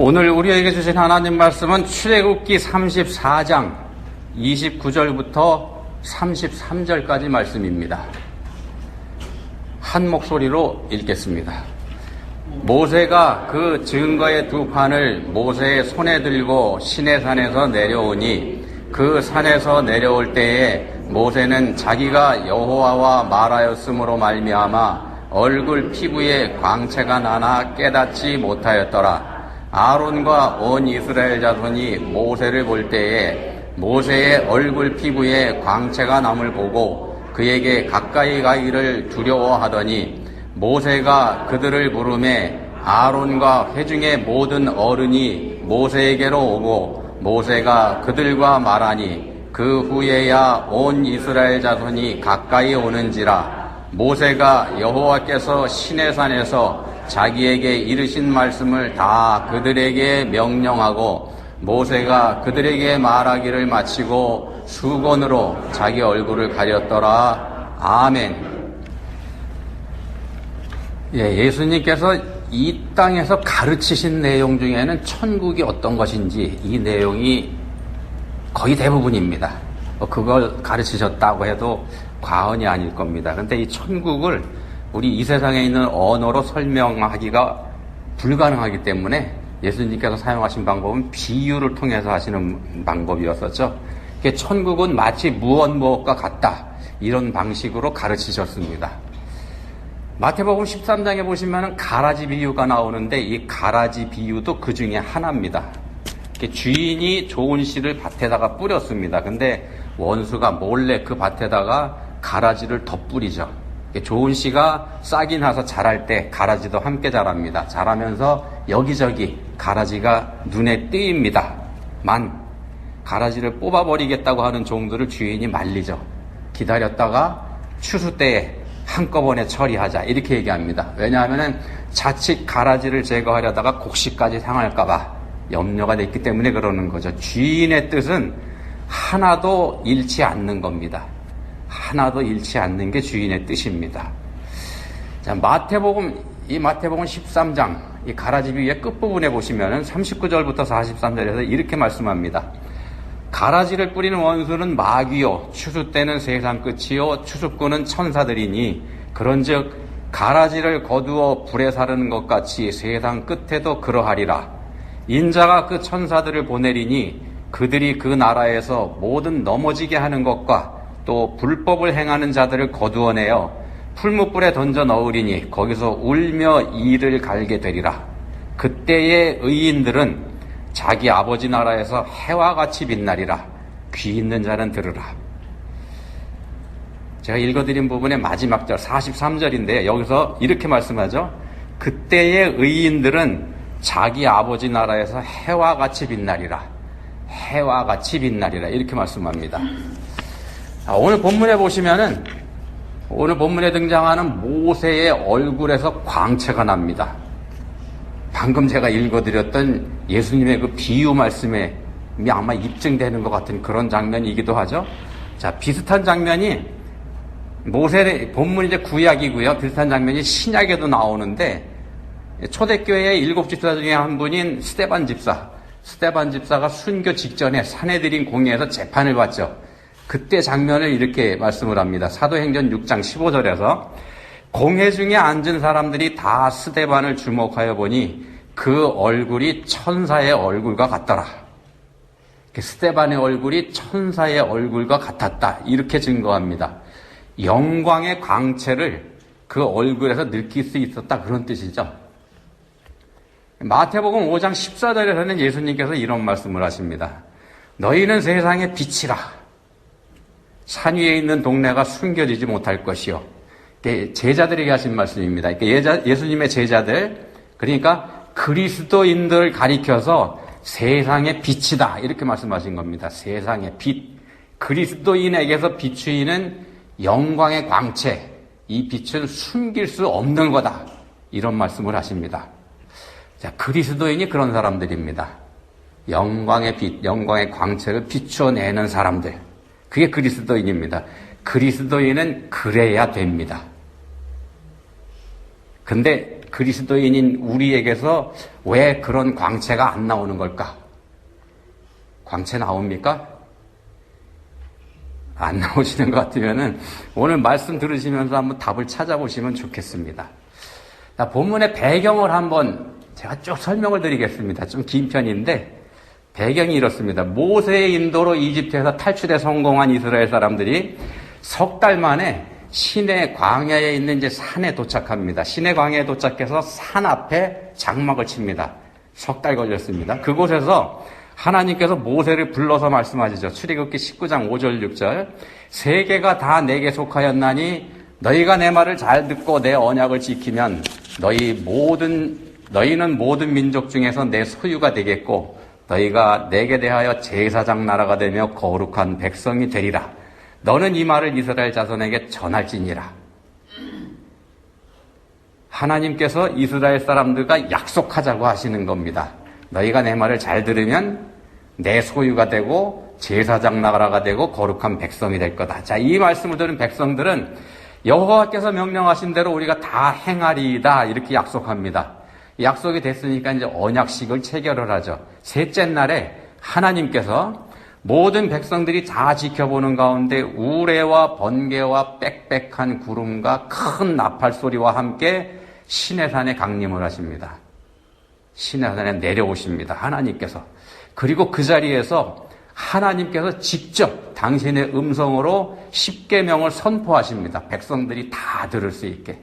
오늘 우리에게 주신 하나님 말씀은 출애굽기 34장 29절부터 33절까지 말씀입니다. 한 목소리로 읽겠습니다. 모세가 그 증거의 두 판을 모세의 손에 들고 시내산에서 내려오니 그 산에서 내려올 때에 모세는 자기가 여호와와 말하였으므로 말미암아 얼굴 피부에 광채가 나나 깨닫지 못하였더라. 아론과 온 이스라엘 자손이 모세를 볼 때에 모세의 얼굴 피부에 광채가 남을 보고 그에게 가까이 가기를 두려워하더니 모세가 그들을 부르매 아론과 회중의 모든 어른이 모세에게로 오고 모세가 그들과 말하니 그 후에야 온 이스라엘 자손이 가까이 오는지라. 모세가 여호와께서 시내산에서 자기에게 이르신 말씀을 다 그들에게 명령하고 모세가 그들에게 말하기를 마치고 수건으로 자기 얼굴을 가렸더라. 아멘. 예수님께서 이 땅에서 가르치신 내용 중에는 천국이 어떤 것인지 이 내용이 거의 대부분입니다. 그걸 가르치셨다고 해도 과언이 아닐 겁니다. 그런데 이 천국을 우리 이 세상에 있는 언어로 설명하기가 불가능하기 때문에 예수님께서 사용하신 방법은 비유를 통해서 하시는 방법이었었죠. 천국은 마치 무엇과 같다, 이런 방식으로 가르치셨습니다. 마태복음 13장에 보시면 가라지 비유가 나오는데 이 가라지 비유도 그 중에 하나입니다. 주인이 좋은 씨를 밭에다가 뿌렸습니다. 근데 원수가 몰래 그 밭에다가 가라지를 더 뿌리죠. 좋은 씨가 싹이 나서 자랄 때 가라지도 함께 자랍니다. 자라면서 여기저기 가라지가 눈에 띄입니다. 가라지를 뽑아버리겠다고 하는 종들을 주인이 말리죠. 기다렸다가 추수 때에 한꺼번에 처리하자, 이렇게 얘기합니다. 왜냐하면 자칫 가라지를 제거하려다가 곡식까지 상할까봐 염려가 됐기 때문에 그러는 거죠. 주인의 뜻은 하나도 잃지 않는 겁니다. 하나도 잃지 않는 게 주인의 뜻입니다. 자, 마태복음 13장, 이 가라지 비유의 끝부분에 보시면은 39절부터 43절에서 이렇게 말씀합니다. 가라지를 뿌리는 원수는 마귀요, 추수 때는 세상 끝이요, 추수꾼은 천사들이니, 그런즉 가라지를 거두어 불에 사르는 것 같이 세상 끝에도 그러하리라. 인자가 그 천사들을 보내리니 그들이 그 나라에서 모든 넘어지게 하는 것과 또 불법을 행하는 자들을 거두어내어 풀무불에 던져 넣으리니 거기서 울며 이를 갈게 되리라. 그때의 의인들은 자기 아버지 나라에서 해와 같이 빛나리라. 귀 있는 자는 들으라. 제가 읽어드린 부분의 마지막 절 43절인데 여기서 이렇게 말씀하죠. 그때의 의인들은 자기 아버지 나라에서 해와 같이 빛나리라. 해와 같이 빛나리라. 이렇게 말씀합니다. 오늘 본문에 보시면은 오늘 본문에 등장하는 모세의 얼굴에서 광채가 납니다. 방금 제가 읽어드렸던 예수님의 그 비유 말씀에 아마 입증되는 것 같은 그런 장면이기도 하죠. 자, 비슷한 장면이 모세의 본문이 이제 구약이고요. 비슷한 장면이 신약에도 나오는데 초대교회의 7 집사 중에 한 분인 스데반 집사가 순교 직전에 산헤드린 공회에서 재판을 받죠. 그때 장면을 이렇게 말씀을 합니다. 사도행전 6장 15절에서 공회 중에 앉은 사람들이 다 스데반을 주목하여 보니 그 얼굴이 천사의 얼굴과 같더라. 스데반의 얼굴이 천사의 얼굴과 같았다, 이렇게 증거합니다. 영광의 광채를 그 얼굴에서 느낄 수 있었다, 그런 뜻이죠. 마태복음 5장 14절에서는 예수님께서 이런 말씀을 하십니다. 너희는 세상의 빛이라. 산 위에 있는 동네가 숨겨지지 못할 것이요. 제자들에게 하신 말씀입니다. 예수님의 제자들, 그러니까 그리스도인들을 가리켜서 세상의 빛이다, 이렇게 말씀하신 겁니다. 세상의 빛. 그리스도인에게서 비추이는 영광의 광채, 이 빛은 숨길 수 없는 거다, 이런 말씀을 하십니다. 자, 그리스도인이 그런 사람들입니다. 영광의 빛, 영광의 광채를 비춰내는 사람들. 그게 그리스도인입니다. 그리스도인은 그래야 됩니다. 근데 그리스도인인 우리에게서 왜 그런 광채가 안 나오는 걸까? 광채 나옵니까? 안 나오시는 것 같으면은 오늘 말씀 들으시면서 한번 답을 찾아보시면 좋겠습니다. 자, 본문의 배경을 한번 제가 쭉 설명을 드리겠습니다. 좀 긴 편인데 배경이 이렇습니다. 모세의 인도로 이집트에서 탈출에 성공한 이스라엘 사람들이 석 달 만에 시내 광야에 있는 이제 산에 도착합니다. 시내 광야에 도착해서 산 앞에 장막을 칩니다. 석 달 걸렸습니다. 그곳에서 하나님께서 모세를 불러서 말씀하시죠. 출애굽기 19장 5절 6절. 세계가 다 내게 속하였나니 너희가 내 말을 잘 듣고 내 언약을 지키면 너희는 모든 민족 중에서 내 소유가 되겠고 너희가 내게 대하여 제사장 나라가 되며 거룩한 백성이 되리라. 너는 이 말을 이스라엘 자손에게 전할지니라. 하나님께서 이스라엘 사람들과 약속하자고 하시는 겁니다. 너희가 내 말을 잘 들으면 내 소유가 되고 제사장 나라가 되고 거룩한 백성이 될 거다. 자, 이 말씀을 들은 백성들은 여호와께서 명령하신 대로 우리가 다 행하리이다 이렇게 약속합니다. 약속이 됐으니까 이제 언약식을 체결을 하죠. 셋째 날에 하나님께서 모든 백성들이 다 지켜보는 가운데 우레와 번개와 빽빽한 구름과 큰 나팔 소리와 함께 시내산에 강림을 하십니다. 시내산에 내려오십니다. 하나님께서. 그리고 그 자리에서 하나님께서 직접 당신의 음성으로 십계명을 선포하십니다. 백성들이 다 들을 수 있게.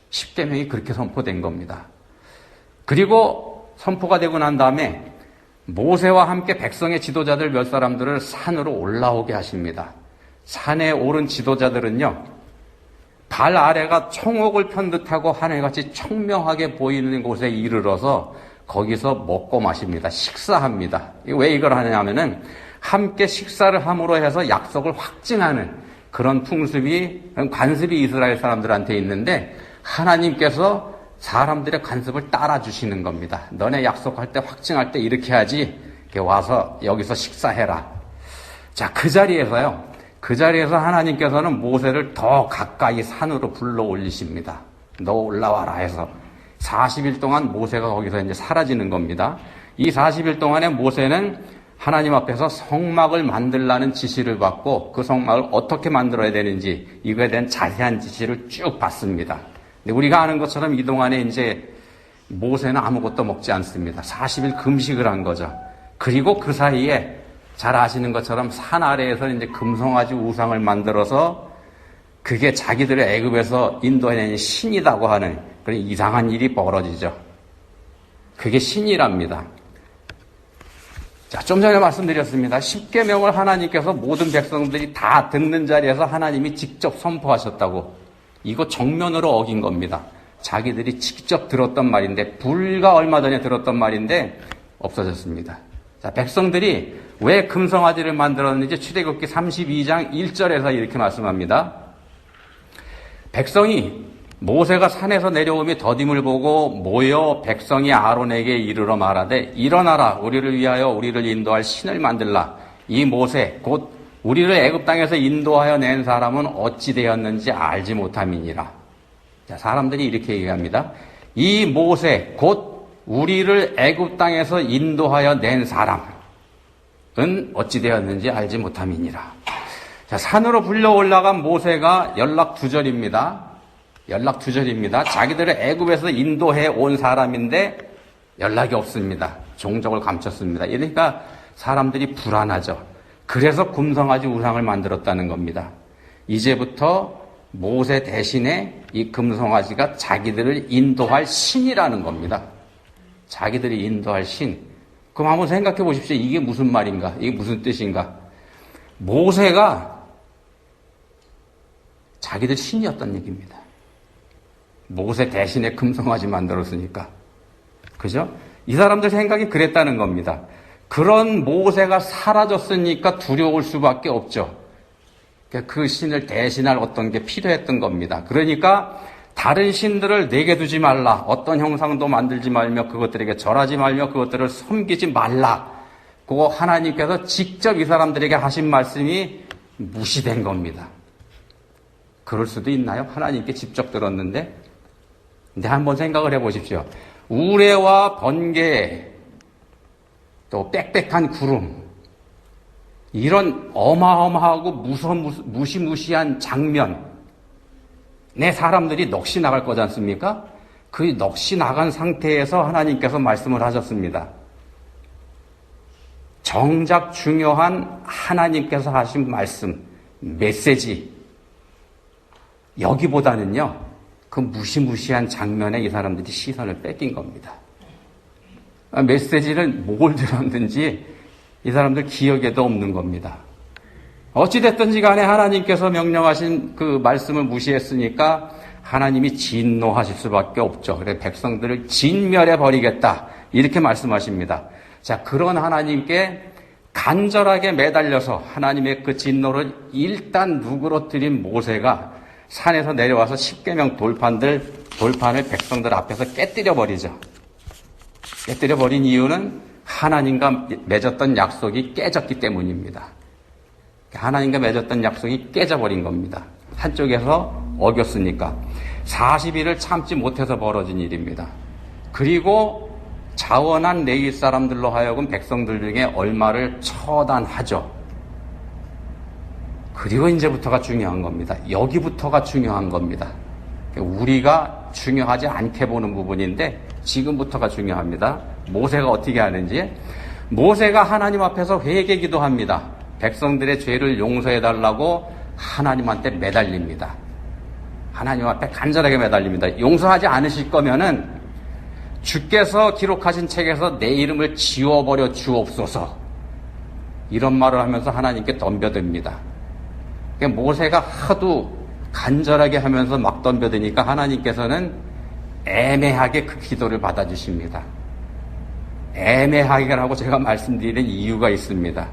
십계명이 그렇게 선포된 겁니다. 그리고 선포가 되고 난 다음에 모세와 함께 백성의 지도자들 몇 사람들을 산으로 올라오게 하십니다. 산에 오른 지도자들은요, 발 아래가 청옥을 편 듯하고 하늘같이 청명하게 보이는 곳에 이르러서 거기서 먹고 마십니다. 식사합니다. 왜 이걸 하냐면은 함께 식사를 함으로 해서 약속을 확증하는 그런 풍습이, 관습이 이스라엘 사람들한테 있는데 하나님께서 사람들의 관습을 따라주시는 겁니다. 너네 약속할 때 확증할 때 이렇게 하지. 이렇게 와서 여기서 식사해라. 자, 그 자리에서 하나님께서는 모세를 더 가까이 산으로 불러 올리십니다. 너 올라와라 해서 40일 동안 모세가 거기서 이제 사라지는 겁니다. 이 40일 동안에 모세는 하나님 앞에서 성막을 만들라는 지시를 받고 그 성막을 어떻게 만들어야 되는지 이거에 대한 자세한 지시를 쭉 받습니다. 근데 우리가 아는 것처럼 이 동안에 이제 모세는 아무것도 먹지 않습니다. 40일 금식을 한 거죠. 그리고 그 사이에 잘 아시는 것처럼 산 아래에서 이제 금송아지 우상을 만들어서 그게 자기들의 애굽에서 인도해낸 신이라고 하는 그런 이상한 일이 벌어지죠. 그게 신이랍니다. 자, 좀 전에 말씀드렸습니다. 십계명을 하나님께서 모든 백성들이 다 듣는 자리에서 하나님이 직접 선포하셨다고. 이거 정면으로 어긴 겁니다. 자기들이 직접 들었던 말인데, 불과 얼마 전에 들었던 말인데 없어졌습니다. 자, 백성들이 왜 금송아지를 만들었는지 출애굽기 32장 1절에서 이렇게 말씀합니다. 백성이 모세가 산에서 내려오며 더딤을 보고 모여 백성이 아론에게 이르러 말하되 일어나라 우리를 위하여 우리를 인도할 신을 만들라. 이 모세 곧 우리를 애굽 땅에서 인도하여 낸 사람은 어찌 되었는지 알지 못함이니라. 자, 사람들이 이렇게 얘기합니다. 이 모세 곧 우리를 애굽 땅에서 인도하여 낸 사람은 어찌 되었는지 알지 못함이니라. 자, 산으로 불려 올라간 모세가 연락두절입니다. 자기들을 애굽에서 인도해 온 사람인데 연락이 없습니다. 종족을 감췄습니다. 이러니까 사람들이 불안하죠. 그래서 금송아지 우상을 만들었다는 겁니다. 이제부터 모세 대신에 이 금송아지가 자기들을 인도할 신이라는 겁니다. 자기들이 인도할 신. 그럼 한번 생각해 보십시오. 이게 무슨 말인가? 이게 무슨 뜻인가? 모세가 자기들 신이었단 얘기입니다. 모세 대신에 금송아지 만들었으니까. 그죠? 이 사람들 생각이 그랬다는 겁니다. 그런 모세가 사라졌으니까 두려울 수밖에 없죠. 그 신을 대신할 어떤 게 필요했던 겁니다. 그러니까 다른 신들을 내게 두지 말라. 어떤 형상도 만들지 말며 그것들에게 절하지 말며 그것들을 섬기지 말라. 그 하나님께서 직접 이 사람들에게 하신 말씀이 무시된 겁니다. 그럴 수도 있나요? 하나님께 직접 들었는데 근데 한번 생각을 해보십시오. 우레와 번개, 또 빽빽한 구름, 이런 어마어마하고 무시무시한 장면, 내 사람들이 넋이 나갈 거지 않습니까? 그 넋이 나간 상태에서 하나님께서 말씀을 하셨습니다. 정작 중요한 하나님께서 하신 말씀, 메시지, 여기보다는요, 그 무시무시한 장면에 이 사람들이 시선을 뺏긴 겁니다. 메시지를 뭘 들었는지 이 사람들 기억에도 없는 겁니다. 어찌됐든지 간에 하나님께서 명령하신 그 말씀을 무시했으니까 하나님이 진노하실 수밖에 없죠. 그래서 백성들을 진멸해 버리겠다. 이렇게 말씀하십니다. 자, 그런 하나님께 간절하게 매달려서 하나님의 그 진노를 일단 누그러뜨린 모세가 산에서 내려와서 십계명 돌판을 백성들 앞에서 깨뜨려 버리죠. 깨뜨려 버린 이유는 하나님과 맺었던 약속이 깨졌기 때문입니다. 하나님과 맺었던 약속이 깨져버린 겁니다. 한쪽에서 어겼으니까. 40일을 참지 못해서 벌어진 일입니다. 그리고 자원한 레위 사람들로 하여금 백성들 중에 얼마를 처단하죠. 그리고 이제부터가 중요한 겁니다. 여기부터가 중요한 겁니다. 우리가 중요하지 않게 보는 부분인데 지금부터가 중요합니다. 모세가 어떻게 하는지. 모세가 하나님 앞에서 회개 기도합니다. 백성들의 죄를 용서해달라고 하나님한테 매달립니다. 하나님 앞에 간절하게 매달립니다. 용서하지 않으실 거면은 주께서 기록하신 책에서 내 이름을 지워버려 주옵소서. 이런 말을 하면서 하나님께 덤벼듭니다. 모세가 하도 간절하게 하면서 막 덤벼드니까 하나님께서는 애매하게 그 기도를 받아주십니다. 애매하게라고 제가 말씀드리는 이유가 있습니다.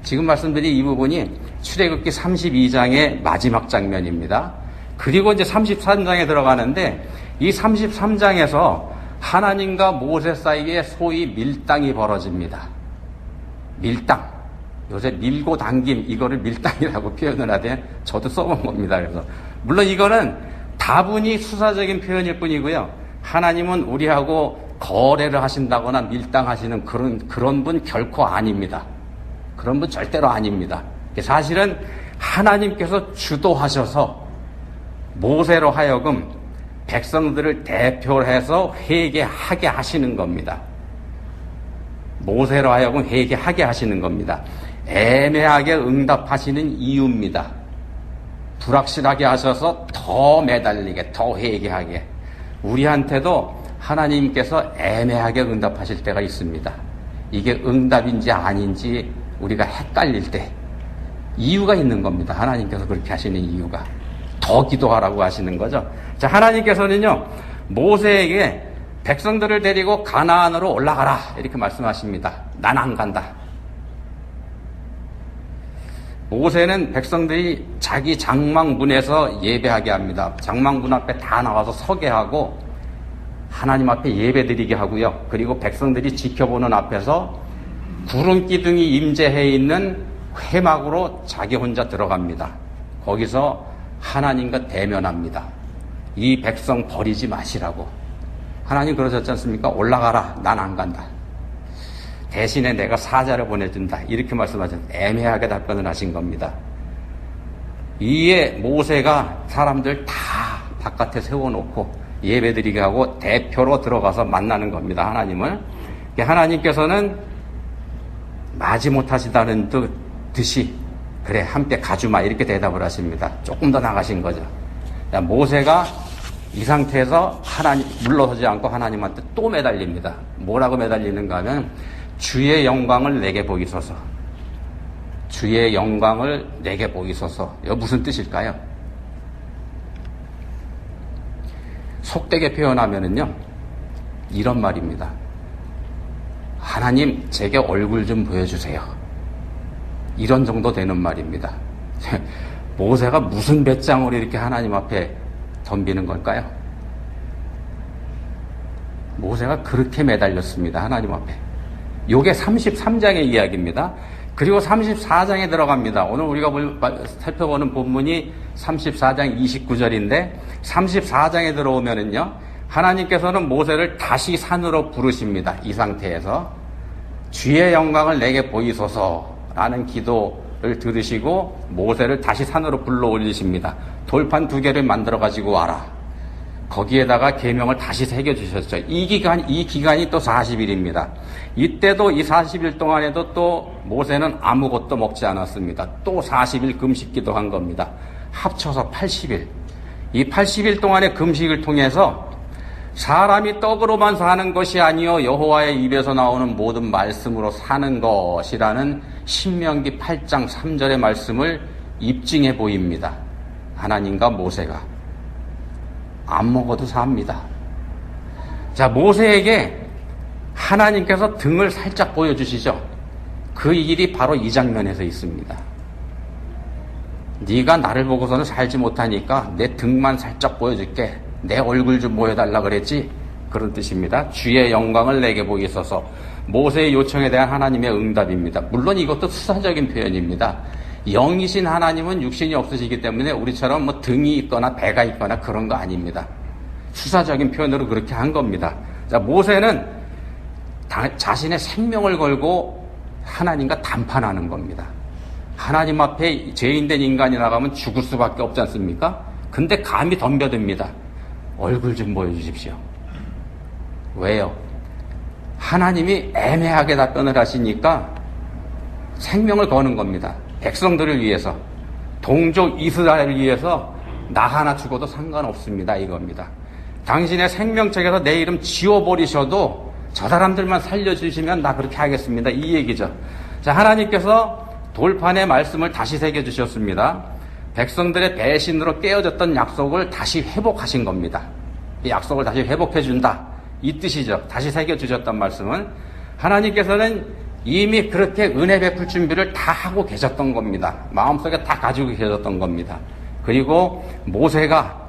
지금 말씀드린 이 부분이 출애굽기 32장의 마지막 장면입니다. 그리고 이제 33장에 들어가는데 이 33장에서 하나님과 모세 사이에 소위 밀당이 벌어집니다. 밀당. 요새 밀고 당김, 이거를 밀당이라고 표현을 하되 저도 써본 겁니다. 그래서 물론 이거는 다분히 수사적인 표현일 뿐이고요. 하나님은 우리하고 거래를 하신다거나 밀당하시는 그런 분 결코 아닙니다. 그런 분 절대로 아닙니다. 사실은 하나님께서 주도하셔서 모세로 하여금 백성들을 대표로 해서 회개하게 하시는 겁니다. 모세로 하여금 회개하게 하시는 겁니다. 애매하게 응답하시는 이유입니다. 불확실하게 하셔서 더 매달리게, 더 회개하게. 우리한테도 하나님께서 애매하게 응답하실 때가 있습니다. 이게 응답인지 아닌지 우리가 헷갈릴 때 이유가 있는 겁니다. 하나님께서 그렇게 하시는 이유가. 더 기도하라고 하시는 거죠. 자, 하나님께서는요, 모세에게 백성들을 데리고 가나안으로 올라가라. 이렇게 말씀하십니다. 난 안 간다. 모세는 백성들이 자기 장막문에서 예배하게 합니다. 장막문 앞에 다 나와서 서게 하고 하나님 앞에 예배드리게 하고요. 그리고 백성들이 지켜보는 앞에서 구름 기둥이 임재해 있는 회막으로 자기 혼자 들어갑니다. 거기서 하나님과 대면합니다. 이 백성 버리지 마시라고. 하나님 그러셨지 않습니까? 올라가라. 난 안 간다. 대신에 내가 사자를 보내준다. 이렇게 말씀하셨는데 애매하게 답변을 하신 겁니다. 이에 모세가 사람들 다 바깥에 세워놓고 예배드리게 하고 대표로 들어가서 만나는 겁니다. 하나님을. 하나님께서는 마지못하시다는 듯이 그래 함께 가주마 이렇게 대답을 하십니다. 조금 더 나가신 거죠. 모세가 이 상태에서 물러서지 않고 하나님한테 또 매달립니다. 뭐라고 매달리는가 하면 주의 영광을 내게 보이소서. 주의 영광을 내게 보이소서. 이거 무슨 뜻일까요? 속되게 표현하면은요, 이런 말입니다. 하나님, 제게 얼굴 좀 보여주세요. 이런 정도 되는 말입니다. 모세가 무슨 배짱으로 이렇게 하나님 앞에 덤비는 걸까요? 모세가 그렇게 매달렸습니다. 하나님 앞에. 요게 33장의 이야기입니다. 그리고 34장에 들어갑니다. 오늘 우리가 살펴보는 본문이 34장 29절인데 34장에 들어오면은요, 하나님께서는 모세를 다시 산으로 부르십니다. 이 상태에서 주의 영광을 내게 보이소서라는 기도를 들으시고 모세를 다시 산으로 불러 올리십니다. 돌판 2개를 만들어 가지고 와라. 거기에다가 계명을 다시 새겨 주셨죠. 이 기간이 또 40일입니다. 이때도 이 40일 동안에도 또 모세는 아무것도 먹지 않았습니다. 또 40일 금식 기도한 겁니다. 합쳐서 80일. 이 80일 동안의 금식을 통해서 사람이 떡으로만 사는 것이 아니요 여호와의 입에서 나오는 모든 말씀으로 사는 것이라는 신명기 8장 3절의 말씀을 입증해 보입니다. 하나님과 모세가 안 먹어도 삽니다. 자, 모세에게 하나님께서 등을 살짝 보여주시죠. 그 일이 바로 이 장면에서 있습니다. 네가 나를 보고서는 살지 못하니까 내 등만 살짝 보여줄게. 내 얼굴 좀 보여달라 그랬지? 그런 뜻입니다. 주의 영광을 내게 보이소서. 모세의 요청에 대한 하나님의 응답입니다. 물론 이것도 수사적인 표현입니다. 영이신 하나님은 육신이 없으시기 때문에 우리처럼 뭐 등이 있거나 배가 있거나 그런 거 아닙니다. 수사적인 표현으로 그렇게 한 겁니다. 자, 모세는 자신의 생명을 걸고 하나님과 담판하는 겁니다. 하나님 앞에 죄인된 인간이 나가면 죽을 수밖에 없지 않습니까? 근데 감히 덤벼듭니다. 얼굴 좀 보여주십시오. 왜요? 하나님이 애매하게 답변을 하시니까 생명을 거는 겁니다. 백성들을 위해서, 동족 이스라엘을 위해서 나 하나 죽어도 상관없습니다. 이겁니다. 당신의 생명책에서 내 이름 지워버리셔도 저 사람들만 살려주시면 나 그렇게 하겠습니다. 이 얘기죠. 자, 하나님께서 돌판에 말씀을 다시 새겨주셨습니다. 백성들의 배신으로 깨어졌던 약속을 다시 회복하신 겁니다. 이 약속을 다시 회복해준다. 이 뜻이죠. 다시 새겨주셨던 말씀은 하나님께서는 이미 그렇게 은혜 베풀 준비를 다 하고 계셨던 겁니다. 마음속에 다 가지고 계셨던 겁니다. 그리고 모세가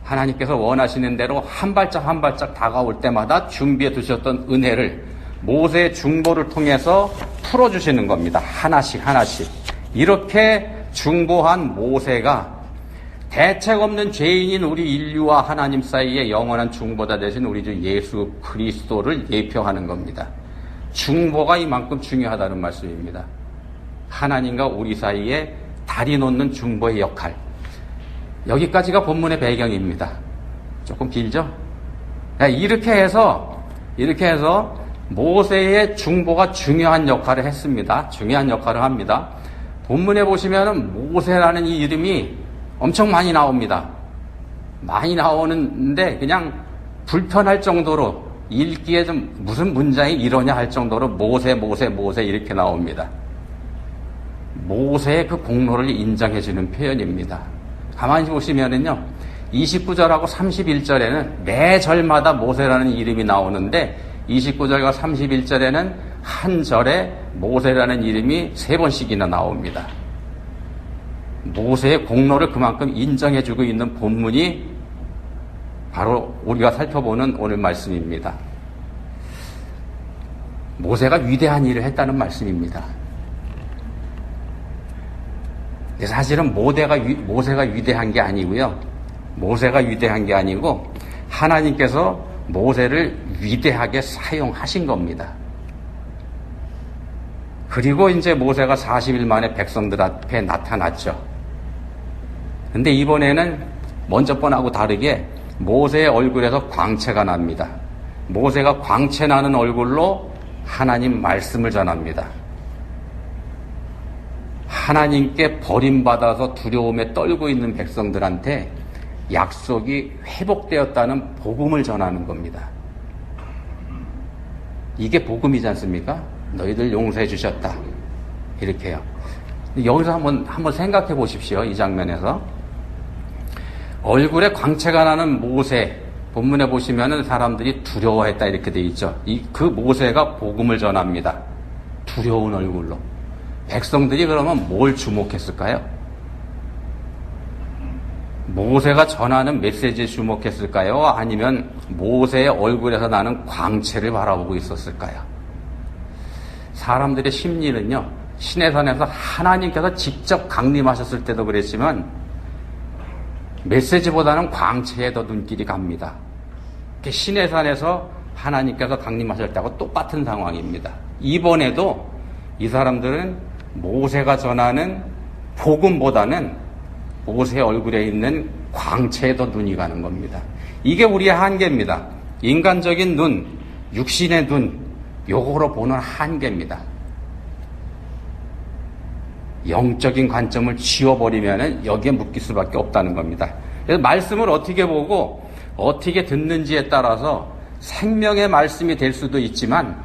하나님께서 원하시는 대로 한 발짝 한 발짝 다가올 때마다 준비해 두셨던 은혜를 모세의 중보를 통해서 풀어주시는 겁니다. 하나씩 하나씩. 이렇게 중보한 모세가 대책 없는 죄인인 우리 인류와 하나님 사이에 영원한 중보자 되신 우리 주 예수 그리스도를 예표하는 겁니다. 중보가 이만큼 중요하다는 말씀입니다. 하나님과 우리 사이에 다리 놓는 중보의 역할. 여기까지가 본문의 배경입니다. 조금 길죠? 이렇게 해서 모세의 중보가 중요한 역할을 했습니다. 중요한 역할을 합니다. 본문에 보시면은 모세라는 이 이름이 엄청 많이 나옵니다. 많이 나오는데 그냥 불편할 정도로 읽기에 좀 무슨 문장이 이러냐 할 정도로 모세 이렇게 나옵니다. 모세의 그 공로를 인정해주는 표현입니다. 가만히 보시면은요, 29절하고 31절에는 매 절마다 모세라는 이름이 나오는데 29절과 31절에는 한 절에 모세라는 이름이 3번씩이나 나옵니다. 모세의 공로를 그만큼 인정해주고 있는 본문이 바로 우리가 살펴보는 오늘 말씀입니다. 모세가 위대한 일을 했다는 말씀입니다. 사실은 모세가 위대한 게 아니고요. 모세가 위대한 게 아니고 하나님께서 모세를 위대하게 사용하신 겁니다. 그리고 이제 모세가 40일 만에 백성들 앞에 나타났죠. 근데 이번에는 먼저 번하고 다르게 모세의 얼굴에서 광채가 납니다. 모세가 광채 나는 얼굴로 하나님 말씀을 전합니다. 하나님께 버림받아서 두려움에 떨고 있는 백성들한테 약속이 회복되었다는 복음을 전하는 겁니다. 이게 복음이지 않습니까? 너희들 용서해 주셨다. 이렇게요. 여기서 한번 생각해 보십시오. 이 장면에서. 얼굴에 광채가 나는 모세, 본문에 보시면은 사람들이 두려워했다 이렇게 돼 있죠. 그 모세가 복음을 전합니다. 두려운 얼굴로. 백성들이 그러면 뭘 주목했을까요? 모세가 전하는 메시지에 주목했을까요? 아니면 모세의 얼굴에서 나는 광채를 바라보고 있었을까요? 사람들의 심리는요, 신의 산에서 하나님께서 직접 강림하셨을 때도 그랬지만 메시지보다는 광채에 더 눈길이 갑니다. 시내산에서 하나님께서 강림하셨다고 똑같은 상황입니다. 이번에도 이 사람들은 모세가 전하는 복음보다는 모세 얼굴에 있는 광채에 더 눈이 가는 겁니다. 이게 우리의 한계입니다. 인간적인 눈, 육신의 눈, 요거로 보는 한계입니다. 영적인 관점을 지워버리면 여기에 묶일 수밖에 없다는 겁니다. 그래서 말씀을 어떻게 보고 어떻게 듣는지에 따라서 생명의 말씀이 될 수도 있지만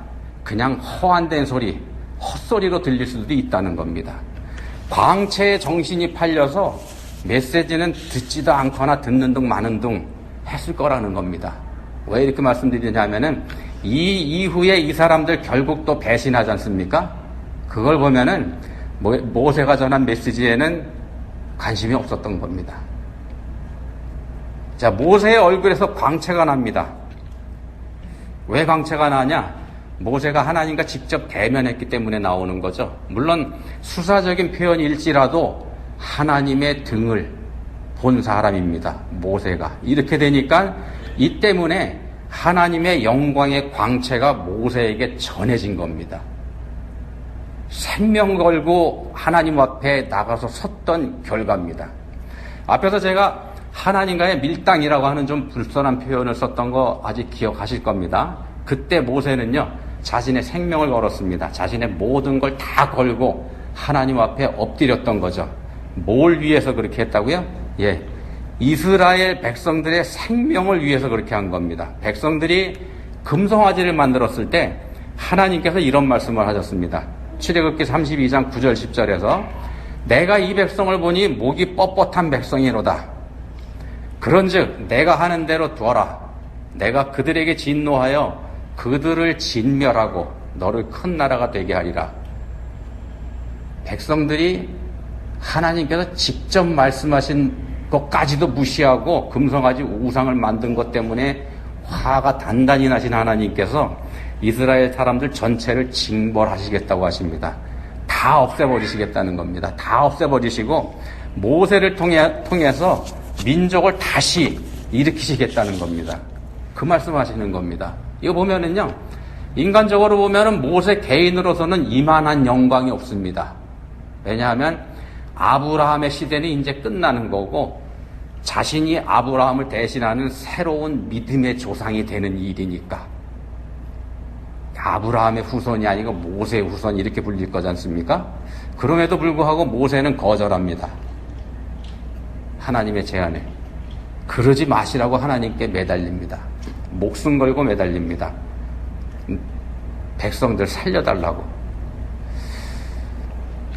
그냥 허안된 소리, 헛소리로 들릴 수도 있다는 겁니다. 광채에 정신이 팔려서 메시지는 듣지도 않거나 듣는 둥 마는 둥 했을 거라는 겁니다. 왜 이렇게 말씀드리냐면은 이 이후에 이 사람들 결국 또 배신하지 않습니까? 그걸 보면은 모세가 전한 메시지에는 관심이 없었던 겁니다. 자, 모세의 얼굴에서 광채가 납니다. 왜 광채가 나냐? 모세가 하나님과 직접 대면했기 때문에 나오는 거죠. 물론 수사적인 표현일지라도 하나님의 등을 본 사람입니다. 모세가. 이렇게 되니까 이 때문에 하나님의 영광의 광채가 모세에게 전해진 겁니다. 생명 걸고 하나님 앞에 나가서 섰던 결과입니다. 앞에서 제가 하나님과의 밀당이라고 하는 좀 불편한 표현을 썼던 거 아직 기억하실 겁니다. 그때 모세는요, 자신의 생명을 걸었습니다. 자신의 모든 걸 다 걸고 하나님 앞에 엎드렸던 거죠. 뭘 위해서 그렇게 했다고요? 예. 이스라엘 백성들의 생명을 위해서 그렇게 한 겁니다. 백성들이 금송아지를 만들었을 때 하나님께서 이런 말씀을 하셨습니다. 출애굽기 32장 9절 10절에서 내가 이 백성을 보니 목이 뻣뻣한 백성이로다. 그런즉 내가 하는 대로 두어라. 내가 그들에게 진노하여 그들을 진멸하고 너를 큰 나라가 되게 하리라. 백성들이 하나님께서 직접 말씀하신 것까지도 무시하고 금송아지 우상을 만든 것 때문에 화가 단단히 나신 하나님께서 이스라엘 사람들 전체를 징벌하시겠다고 하십니다. 다 없애버리시겠다는 겁니다. 다 없애버리시고 모세를 통해서 민족을 다시 일으키시겠다는 겁니다. 그 말씀하시는 겁니다. 이거 보면은요, 인간적으로 보면은 모세 개인으로서는 이만한 영광이 없습니다. 왜냐하면 아브라함의 시대는 이제 끝나는 거고 자신이 아브라함을 대신하는 새로운 믿음의 조상이 되는 일이니까. 아브라함의 후손이 아니고 모세의 후손 이렇게 불릴 거지 않습니까? 그럼에도 불구하고 모세는 거절합니다. 하나님의 제안에. 그러지 마시라고 하나님께 매달립니다. 목숨 걸고 매달립니다. 백성들 살려달라고.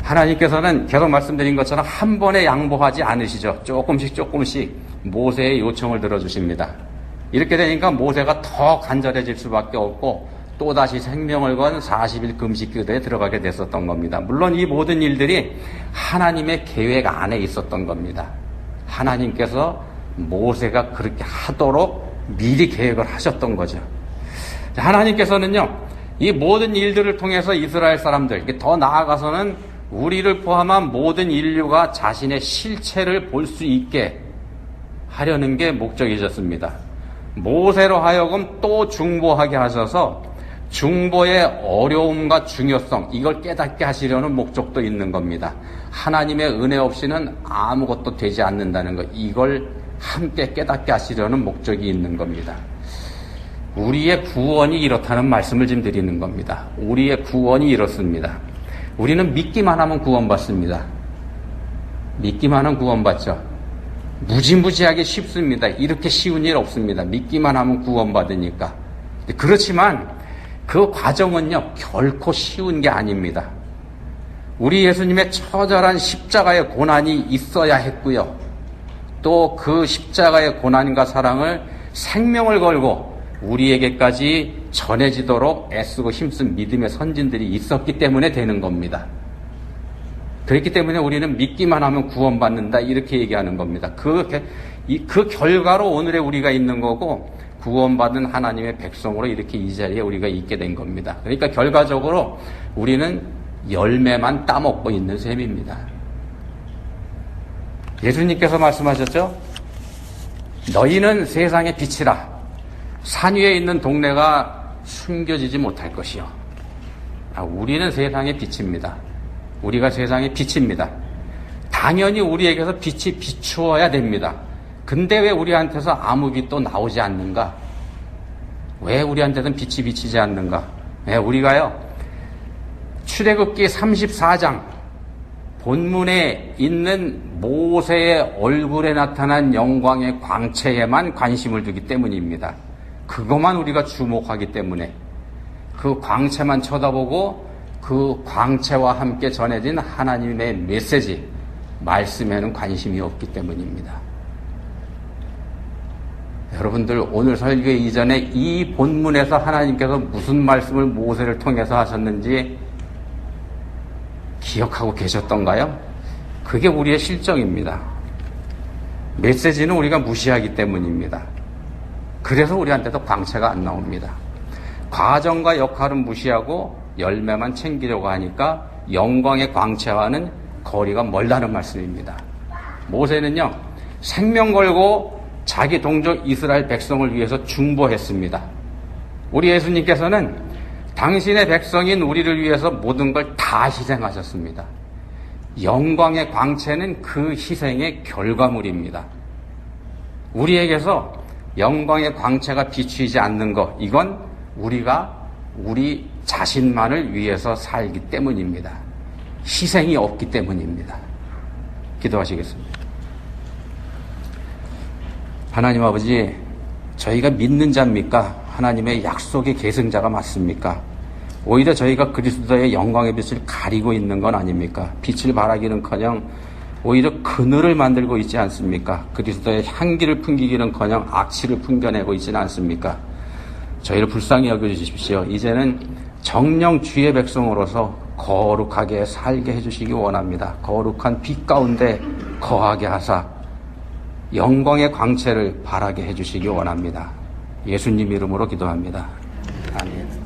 하나님께서는 계속 말씀드린 것처럼 한 번에 양보하지 않으시죠. 조금씩 모세의 요청을 들어주십니다. 이렇게 되니까 모세가 더 간절해질 수밖에 없고 또다시 생명을 건 40일 금식 기도에 들어가게 됐었던 겁니다. 물론 이 모든 일들이 하나님의 계획 안에 있었던 겁니다. 하나님께서 모세가 그렇게 하도록 미리 계획을 하셨던 거죠. 하나님께서는요, 이 모든 일들을 통해서 이스라엘 사람들, 더 나아가서는 우리를 포함한 모든 인류가 자신의 실체를 볼 수 있게 하려는 게 목적이셨습니다. 모세로 하여금 또 중보하게 하셔서 중보의 어려움과 중요성, 이걸 깨닫게 하시려는 목적도 있는 겁니다. 하나님의 은혜 없이는 아무것도 되지 않는다는 것, 이걸 함께 깨닫게 하시려는 목적이 있는 겁니다. 우리의 구원이 이렇다는 말씀을 지금 드리는 겁니다. 우리의 구원이 이렇습니다. 우리는 믿기만 하면 구원받습니다. 믿기만 하면 구원받죠. 무지무지하게 쉽습니다. 이렇게 쉬운 일 없습니다. 믿기만 하면 구원받으니까. 그렇지만 그 과정은요, 결코 쉬운 게 아닙니다. 우리 예수님의 처절한 십자가의 고난이 있어야 했고요. 또 그 십자가의 고난과 사랑을 생명을 걸고 우리에게까지 전해지도록 애쓰고 힘쓴 믿음의 선진들이 있었기 때문에 되는 겁니다. 그렇기 때문에 우리는 믿기만 하면 구원받는다, 이렇게 얘기하는 겁니다. 그 결과로 오늘의 우리가 있는 거고, 구원받은 하나님의 백성으로 이렇게 이 자리에 우리가 있게 된 겁니다. 그러니까 결과적으로 우리는 열매만 따먹고 있는 셈입니다. 예수님께서 말씀하셨죠? 너희는 세상의 빛이라. 산 위에 있는 동네가 숨겨지지 못할 것이요. 우리는 세상의 빛입니다. 우리가 세상의 빛입니다. 당연히 우리에게서 빛이 비추어야 됩니다. 근데 왜 우리한테서 아무 빛도 나오지 않는가? 왜 우리한테는 빛이 비치지 않는가? 네, 우리가요, 출애굽기 34장 본문에 있는 모세의 얼굴에 나타난 영광의 광채에만 관심을 두기 때문입니다. 그것만 우리가 주목하기 때문에 그 광채만 쳐다보고 그 광채와 함께 전해진 하나님의 메시지, 말씀에는 관심이 없기 때문입니다. 여러분들, 오늘 설교 이전에 이 본문에서 하나님께서 무슨 말씀을 모세를 통해서 하셨는지 기억하고 계셨던가요? 그게 우리의 실정입니다. 메시지는 우리가 무시하기 때문입니다. 그래서 우리한테도 광채가 안 나옵니다. 과정과 역할은 무시하고 열매만 챙기려고 하니까 영광의 광채와는 거리가 멀다는 말씀입니다. 모세는요, 생명 걸고 자기 동족 이스라엘 백성을 위해서 중보했습니다. 우리 예수님께서는 당신의 백성인 우리를 위해서 모든 걸 다 희생하셨습니다. 영광의 광채는 그 희생의 결과물입니다. 우리에게서 영광의 광채가 비추이지 않는 것, 이건 우리가 우리 자신만을 위해서 살기 때문입니다. 희생이 없기 때문입니다. 기도하시겠습니다. 하나님 아버지, 저희가 믿는 자입니까? 하나님의 약속의 계승자가 맞습니까? 오히려 저희가 그리스도의 영광의 빛을 가리고 있는 건 아닙니까? 빛을 발하기는커녕 오히려 그늘을 만들고 있지 않습니까? 그리스도의 향기를 풍기기는커녕 악취를 풍겨내고 있지는 않습니까? 저희를 불쌍히 여겨주십시오. 이제는 정령 주의 백성으로서 거룩하게 살게 해주시기 원합니다. 거룩한 빛 가운데 거하게 하사 영광의 광채를 발하게 해주시기 원합니다. 예수님 이름으로 기도합니다. 아멘.